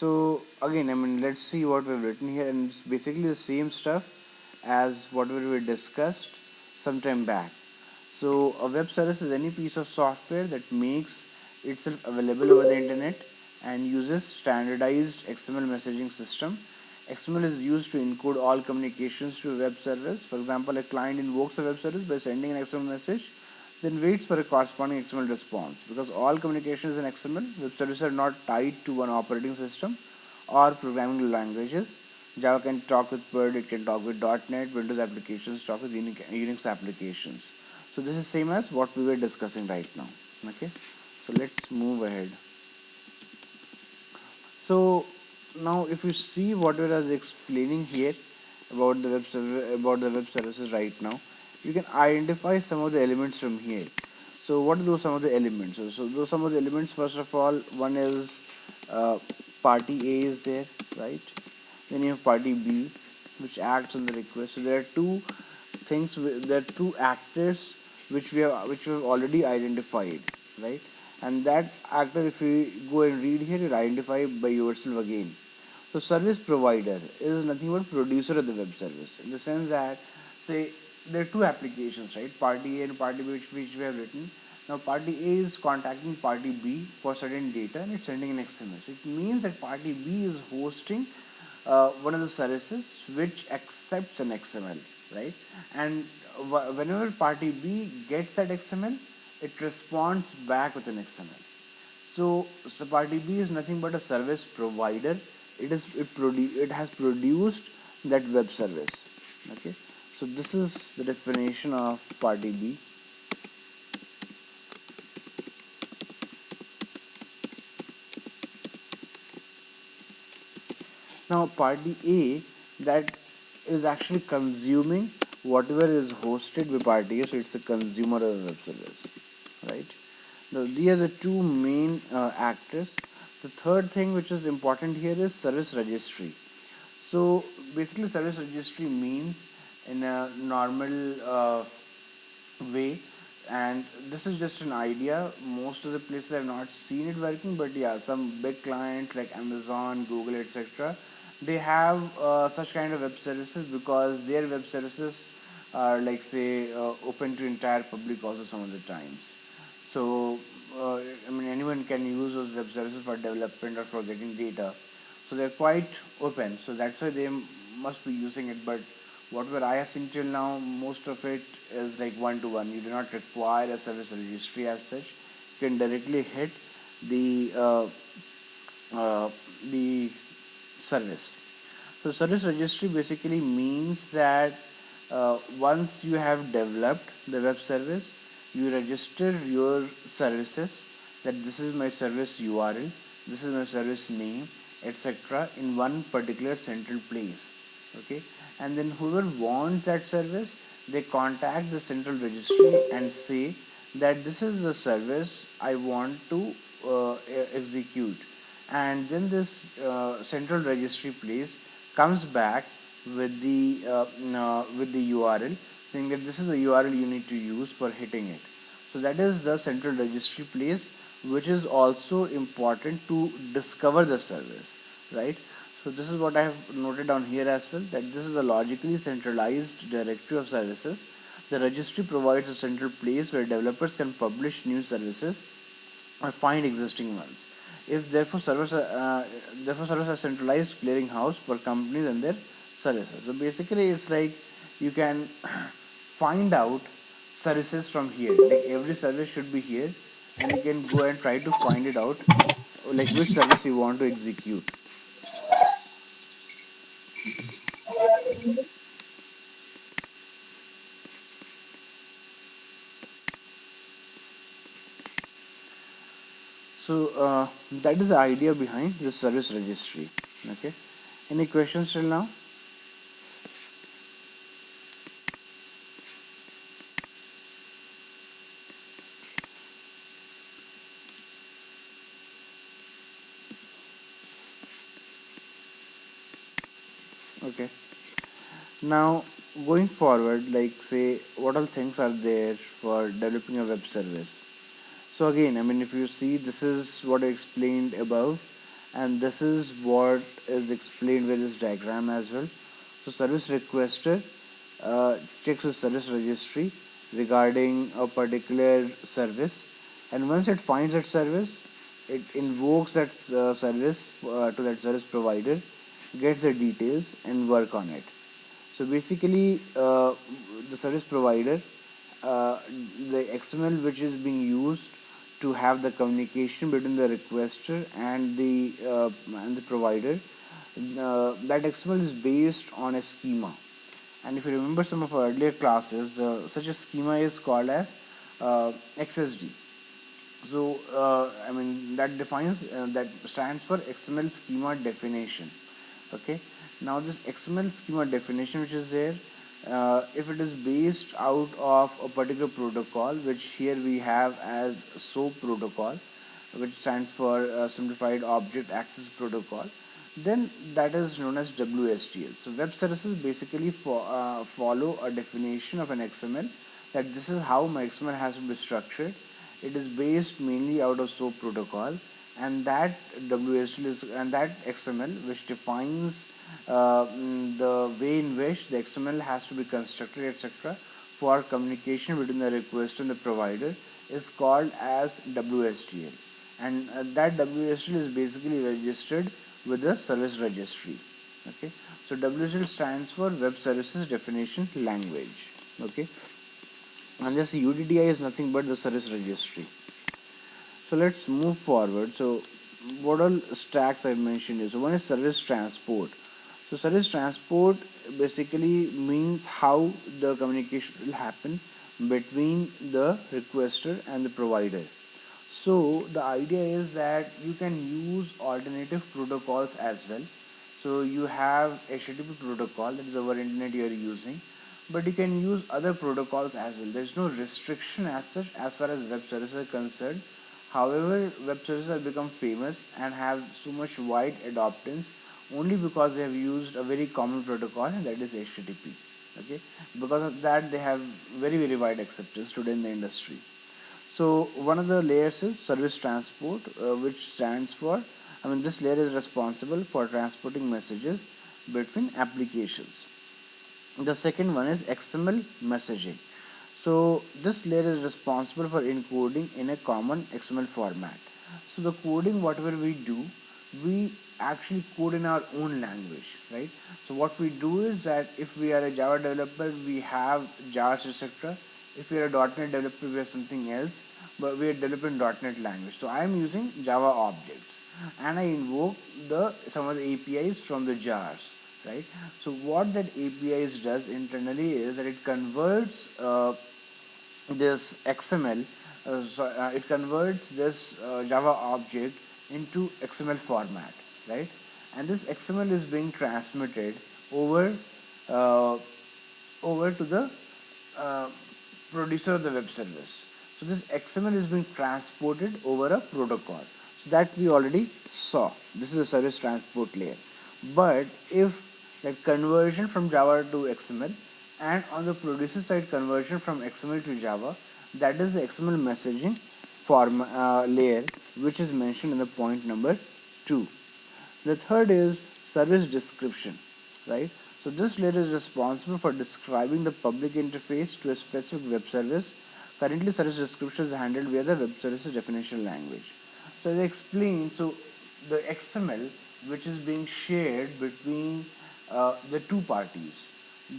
So again, let's see what we've written here, and it's basically the same stuff as whatever we discussed some time back. So a web service is any piece of software that makes itself available over the internet and uses standardized XML messaging system. XML is used to encode all communications to a web service. For example, a client invokes a web service by sending an XML message, then waits for a corresponding XML response. Because all communication is in XML, web services are not tied to one operating system or programming languages. Java can talk with Perl, it can talk with .NET, Windows applications talk with Unix applications. So this is same as what we were discussing right now. Okay, so let's move ahead. So now if you see what we are explaining here about the web services right now, you can identify some of the elements from here. So what are those some of the elements? So those some of the elements, first of all, one is party A is there, right? Then you have party B, which acts on the request. So there are two things. There are two actors which we have already identified, right? And that actor, if you go and read here, you identify by yourself again. So service provider is nothing but producer of the web service, in the sense that, say, there are two applications, right? Party A and party B, which we have written. Now party A is contacting party B for certain data and it's sending an XML. So it means that party B is hosting one of the services which accepts an XML, right? And whenever party B gets that XML, it responds back with an XML. So party B is nothing but a service provider. It has produced that web service. Okay, so this is the definition of party B. Now party A, that is actually consuming whatever is hosted by party A, so it's a consumer of the web service, right? Now these are the two main actors. The third thing which is important here is service registry. So basically service registry means, in a normal way, and this is just an idea, most of the places I've not seen it working, but yeah, some big clients like Amazon, Google, etc., they have such kind of web services, because their web services are, like, say, open to entire public also some of the times. So anyone can use those web services for development or for getting data, so they're quite open, so that's why they must be using it. But whatever I have seen till now, most of it is like one-to-one. You do not require a service registry as such. You can directly hit the uh, the service. So service registry basically means that once you have developed the web service, you register your services, that this is my service URL, this is my service name, etc., in one particular central place. Okay, and then whoever wants that service, they contact the central registry and say that this is the service I want to execute, and then this central registry place comes back with the URL, saying that this is the URL you need to use for hitting it. So that is the central registry place, which is also important to discover the service, right? So this is what I have noted down here as well, that this is a logically centralized directory of services. The registry provides a central place where developers can publish new services or find existing ones. If therefore servers are centralized clearinghouse for companies and their services. So basically, it's like you can find out services from here. Like every service should be here, and you can go and try to find it out, like which service you want to execute. So that is the idea behind this service registry. Okay. Any questions till now? Okay. Now, going forward, like, say, what all things are there for developing a web service? So again, if you see, this is what I explained above, and this is what is explained with this diagram as well. So service requester checks the service registry regarding a particular service, and once it finds that service, it invokes that service to that service provider, gets the details and work on it. So basically, the service provider, the XML which is being used to have the communication between the requester and the provider, that XML is based on a schema. And if you remember some of our earlier classes, such a schema is called as XSD. So I mean that stands for XML schema definition. Okay. Now this XML schema definition which is there, if it is based out of a particular protocol, which here we have as SOAP protocol, which stands for Simplified Object Access Protocol, then that is known as WSDL. So web services basically follow a definition of an XML, that this is how my XML has to be structured. It is based mainly out of SOAP protocol, and that WSDL is, and that XML which defines the way in which the XML has to be constructed, etc., for communication between the request and the provider is called as WSDL, and that WSDL is basically registered with the service registry. Okay, so WSDL stands for Web Services Definition Language. Okay, and this UDDI is nothing but the service registry. So let's move forward. So what all stacks I mentioned is, so one is service transport. So service transport basically means how the communication will happen between the requester and the provider. So the idea is that you can use alternative protocols as well. So you have HTTP protocol, that is over internet you are using, but you can use other protocols as well. There is no restriction as such as far as web services are concerned. However, web services have become famous and have so much wide adoptance only because they have used a very common protocol, and that is HTTP. Okay, because of that they have very wide acceptance today in the industry. So one of the layers is service transport, which stands for, I mean, this layer is responsible for transporting messages between applications. The second one is XML messaging. So this layer is responsible for encoding in a common XML format. So the coding, whatever we do, we actually code in our own language, right? So what we do is that if we are a Java developer, we have jars, etc. If we are a .NET developer, we have something else, but we are developing .NET language. So I am using Java objects, and I invoke some of the APIs from the jars, right? So what that APIs does internally is that it converts this XML, it converts this Java object into XML format, right? And this XML is being transmitted over uh, over to the uh, producer of the web service. So this XML is being transported over a protocol. So that we already saw. This is a service transport layer. But if that conversion from Java to XML, and on the producer side conversion from XML to Java, that is the XML messaging layer, which is mentioned in the point number 2. The third is service description, right? So this layer is responsible for describing the public interface to a specific web service. Currently, service description is handled via the web services definition language. So as I explained, so the XML which is being shared between the two parties,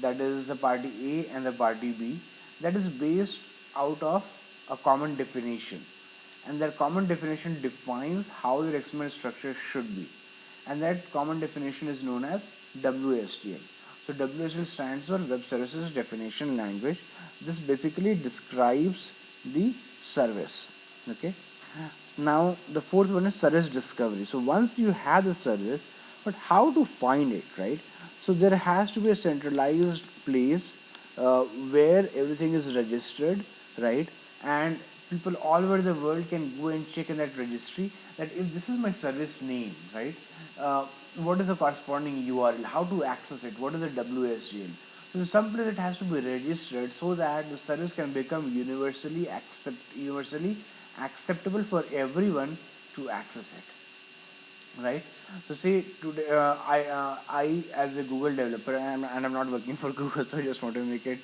that is the party A and the party B, that is based out of a common definition, and that common definition defines how your XML structure should be, and that common definition is known as WSDL. So WSDL stands for Web Services Definition Language. This basically describes the service. Okay. Now the fourth one is service discovery. So once you have the service, but how to find it, right? So there has to be a centralized place where everything is registered, right? And people all over the world can go and check in that registry that if this is my service name, right? What is the corresponding URL? How to access it? What is the WSDL? So someplace it has to be registered so that the service can become universally acceptable for everyone to access it. right? So see today I as a Google developer, and I'm not working for Google, so I just want to make it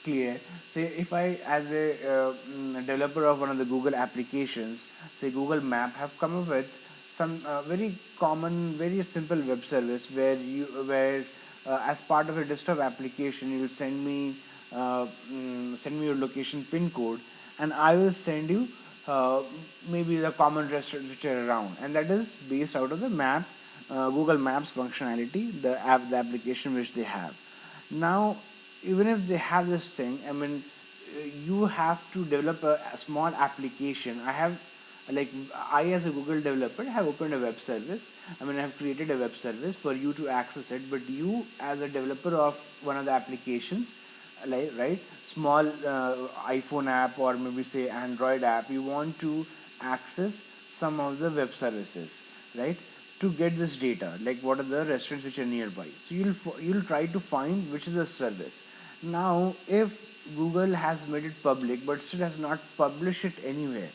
clear. Say if I as a developer of one of the Google applications, say Google Map, have come up with some very common, very simple web service where as part of a desktop application you will send me your location pin code, and I will send you uh, maybe the common restaurants which are around, and that is based out of the map, Google Maps functionality, the application which they have. Now, even if they have this thing, I mean, you have to develop a small application. Like I as a Google developer have opened a web service. I mean, I have created a web service for you to access it, but you as a developer of one of the applications, like right, small iPhone app or maybe say Android app, you want to access some of the web services, right, to get this data, like what are the restaurants which are nearby. So you'll try to find which is a service. Now if Google has made it public but still has not published it anywhere,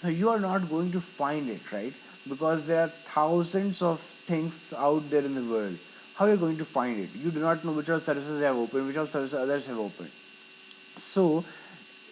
now you are not going to find it, right? Because there are thousands of things out there in the world. How are you going to find it? You do not know which all services they have opened, which all services others have opened. So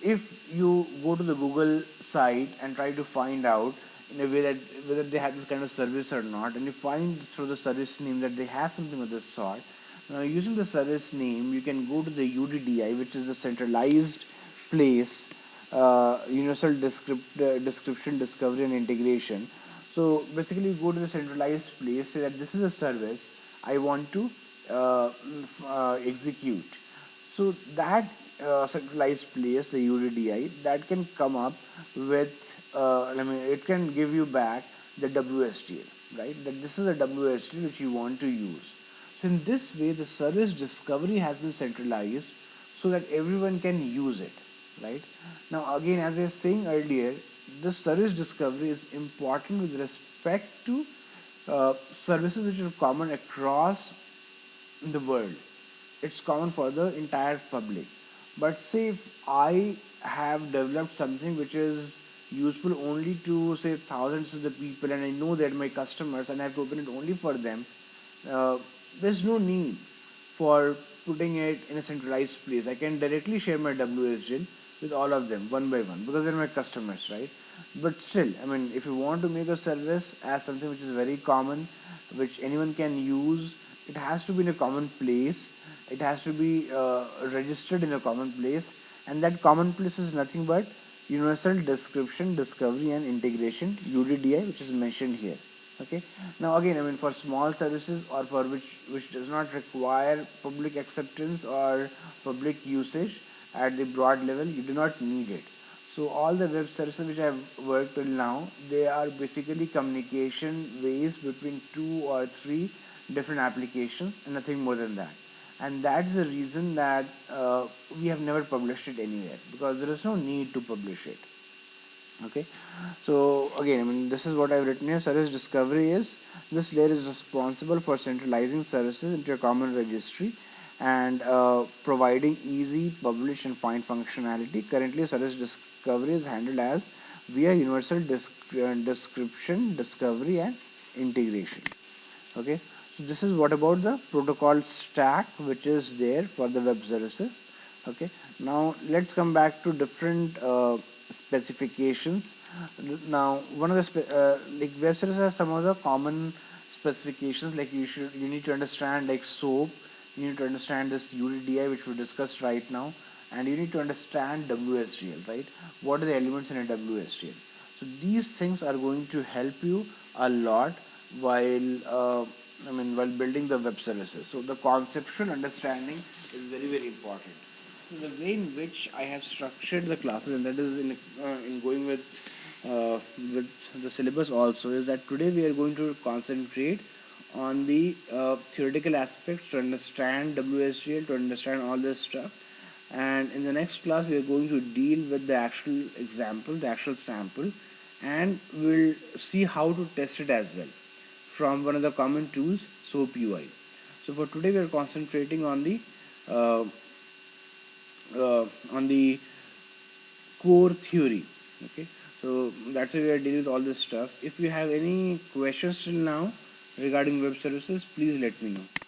if you go to the Google site and try to find out in a way that whether they have this kind of service or not, and you find through the service name that they have something of this sort, now using the service name you can go to the UDDI, which is the centralized place, universal description, discovery and integration. So basically you go to the centralized place, say that this is a service I want to execute. So that centralized place, the UDDI, that can come up with, I mean, it can give you back the WSDL, right? That this is a WSDL which you want to use. So in this way, the service discovery has been centralized so that everyone can use it, right? Now again, as I was saying earlier, the service discovery is important with respect to services which are common across the world. It's common for the entire public. But say if I have developed something which is useful only to say thousands of the people, and I know that my customers, and I have to open it only for them, uh, there's no need for putting it in a centralized place. I can directly share my WSGN with all of them one by one because they're my customers, right? But still, I mean, if you want to make a service as something which is very common, which anyone can use, it has to be in a common place. It has to be registered in a common place, and that common place is nothing but Universal Description, Discovery, and Integration (UDDI), which is mentioned here. Okay. Now again, I mean, for small services or for which does not require public acceptance or public usage at the broad level, you do not need it. So all the web services which I have worked till now, they are basically communication ways between two or three different applications and nothing more than that. And that's the reason that we have never published it anywhere, because there is no need to publish it. Okay, so again, I mean, this is what I've written here. Service discovery is this layer is responsible for centralizing services into a common registry and providing easy publish and find functionality. Currently service discovery is handled as via universal description, discovery and integration. Okay, so this is what about the protocol stack which is there for the web services. Okay, now let's come back to different specifications. Now one of the like web services has some of the common specifications, like you need to understand like SOAP, you need to understand this UDDI which we discussed right now, and you need to understand WSDL, right? What are the elements in a WSDL? So these things are going to help you a lot while while building the web services. So the conceptual understanding is very important. So the way in which I have structured the classes, and that is in going with the syllabus also, is that today we are going to concentrate on the theoretical aspects to understand WSGL, to understand all this stuff. And in the next class, we are going to deal with the actual example, the actual sample, and we'll see how to test it as well from one of the common tools, SOAP UI. So for today, we are concentrating uh, on the core theory. Okay, So that's why we are dealing with all this stuff. If you have any questions till now regarding web services, please let me know.